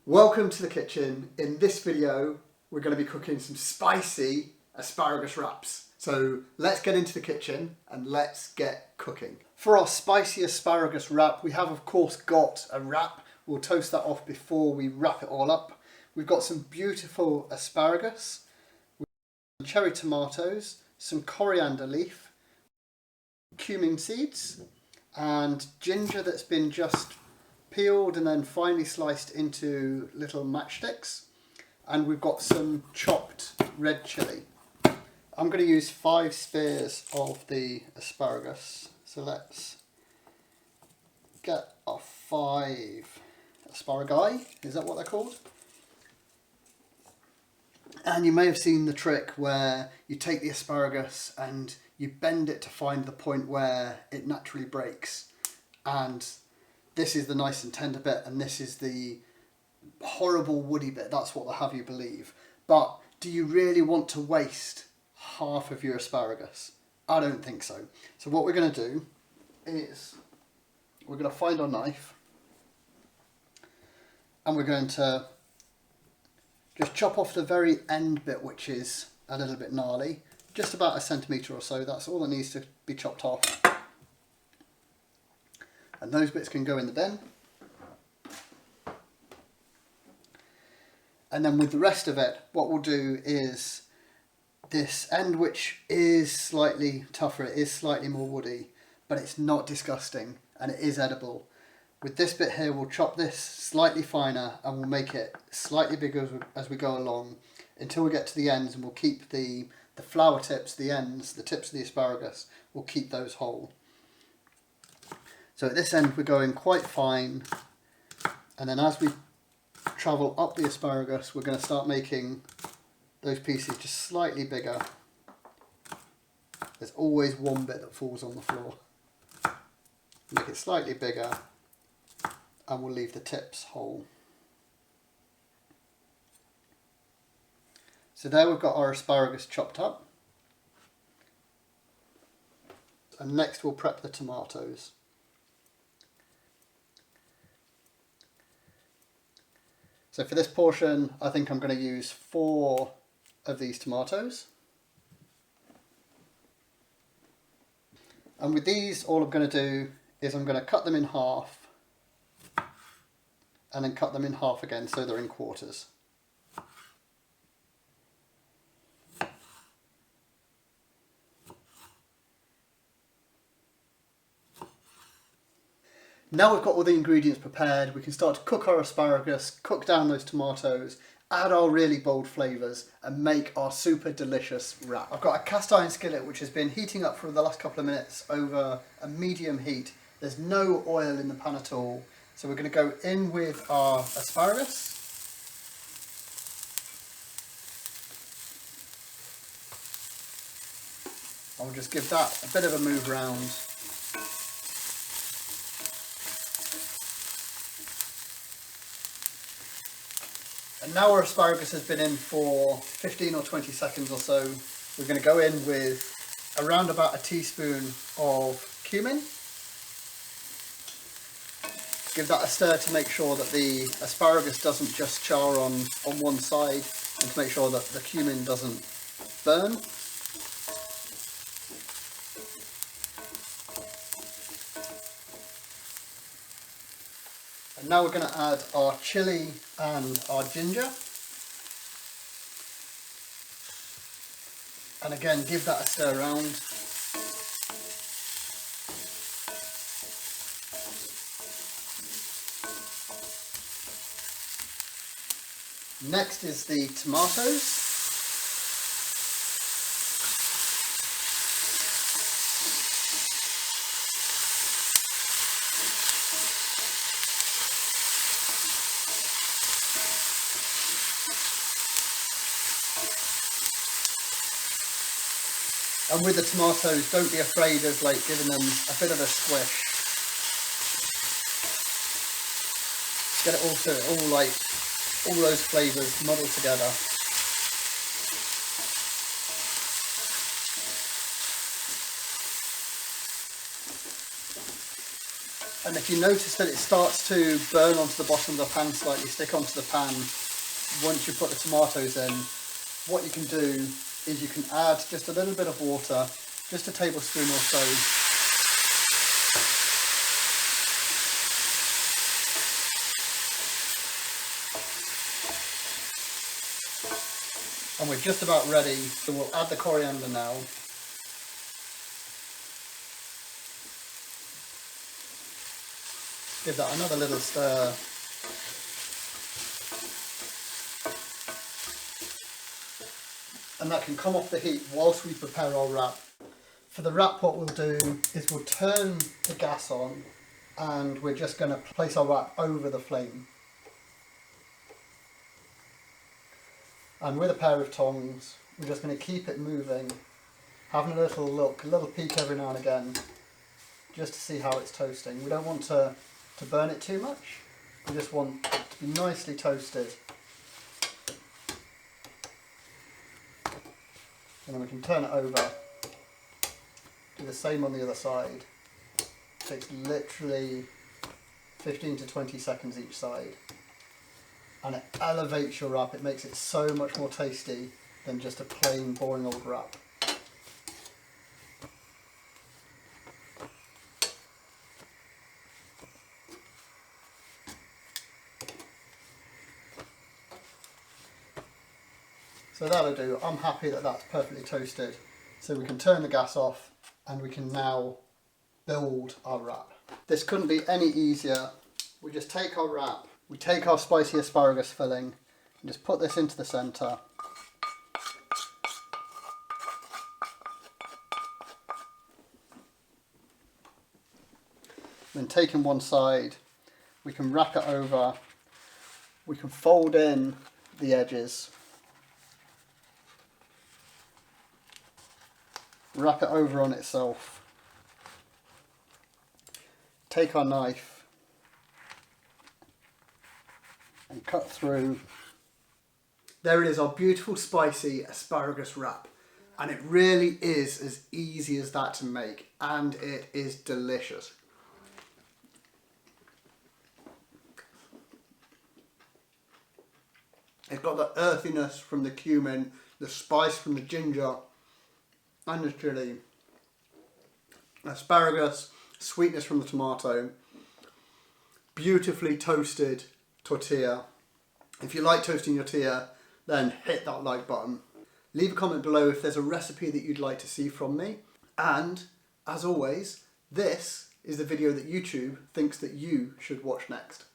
Welcome to the kitchen. In this video, we're going to be cooking some spicy asparagus wraps. So let's get into the kitchen and let's get cooking. For our spicy asparagus wrap, we have of course got a wrap. We'll toast that off before we wrap it all up. We've got some beautiful asparagus, some cherry tomatoes, some coriander leaf, cumin seeds, and ginger that's been just peeled and then finely sliced into little matchsticks, and we've got some chopped red chilli. I'm going to use 5 spears of the asparagus, so let's get our 5 asparagi, is that what they're called? And you may have seen the trick where you take the asparagus and you bend it to find the point where it naturally breaks, and this is the nice and tender bit, and this is the horrible woody bit. That's what they'll have you believe. But do you really want to waste half of your asparagus? I don't think so. So what we're going to do is we're going to find our knife and we're going to just chop off the very end bit, which is a little bit gnarly, just about 1 centimetre or so. That's all that needs to be chopped off. And those bits can go in the bin. And then with the rest of it, what we'll do is this end, which is slightly tougher, it is slightly more woody, but it's not disgusting and it is edible. With this bit here, we'll chop this slightly finer and we'll make it slightly bigger as we go along until we get to the ends, and we'll keep the flower tips, the ends, the tips of the asparagus, we'll keep those whole. So at this end we're going quite fine, and then as we travel up the asparagus we're going to start making those pieces just slightly bigger. There's always one bit that falls on the floor. Make it slightly bigger and we'll leave the tips whole. So there we've got our asparagus chopped up, and next we'll prep the tomatoes. So for this portion, I think I'm going to use 4 of these tomatoes. And with these, all I'm going to do is I'm going to cut them in half and then cut them in half again so they're in quarters. Now we've got all the ingredients prepared, we can start to cook our asparagus, cook down those tomatoes, add our really bold flavours and make our super delicious wrap. I've got a cast iron skillet which has been heating up for the last couple of minutes over a medium heat. There's no oil in the pan at all. So we're going to go in with our asparagus. I'll just give that a bit of a move round. And now our asparagus has been in for 15 or 20 seconds or so. We're going to go in with around about a teaspoon of cumin. Give that a stir to make sure that the asparagus doesn't just char on one side, and to make sure that the cumin doesn't burn. And now we're going to add our chilli and our ginger. And again, give that a stir around. Next is the tomatoes. And with the tomatoes, don't be afraid of giving them a bit of a squish. Get it all to all those flavours muddled together. And if you notice that it starts to burn onto the bottom of the pan slightly, stick onto the pan once you put the tomatoes in, what you can do is you can add just a little bit of water, just a tablespoon or so. And we're just about ready, so we'll add the coriander now. Give that another little stir. And that can come off the heat whilst we prepare our wrap. For the wrap, what we'll do is we'll turn the gas on and we're just going to place our wrap over the flame. And with a pair of tongs, we're just going to keep it moving, having a little look, a little peek every now and again, just to see how it's toasting. We don't want to burn it too much, we just want it to be nicely toasted. And then we can turn it over, do the same on the other side. It takes literally 15 to 20 seconds each side. And it elevates your wrap, it makes it so much more tasty than just a plain boring old wrap. So that'll do. I'm happy that that's perfectly toasted. So we can turn the gas off and we can now build our wrap. This couldn't be any easier. We just take our wrap, we take our spicy asparagus filling and just put this into the centre. Then taking one side, we can wrap it over, we can fold in the edges, wrap it over on itself, take our knife and cut through. There it is, our beautiful spicy asparagus wrap. And it really is as easy as that to make, and it is delicious. It's got the earthiness from the cumin, the spice from the ginger and the chilli, asparagus, sweetness from the tomato, beautifully toasted tortilla. If you like toasting your tortilla, then hit that like button. Leave a comment below if there's a recipe that you'd like to see from me. And as always, this is the video that YouTube thinks that you should watch next.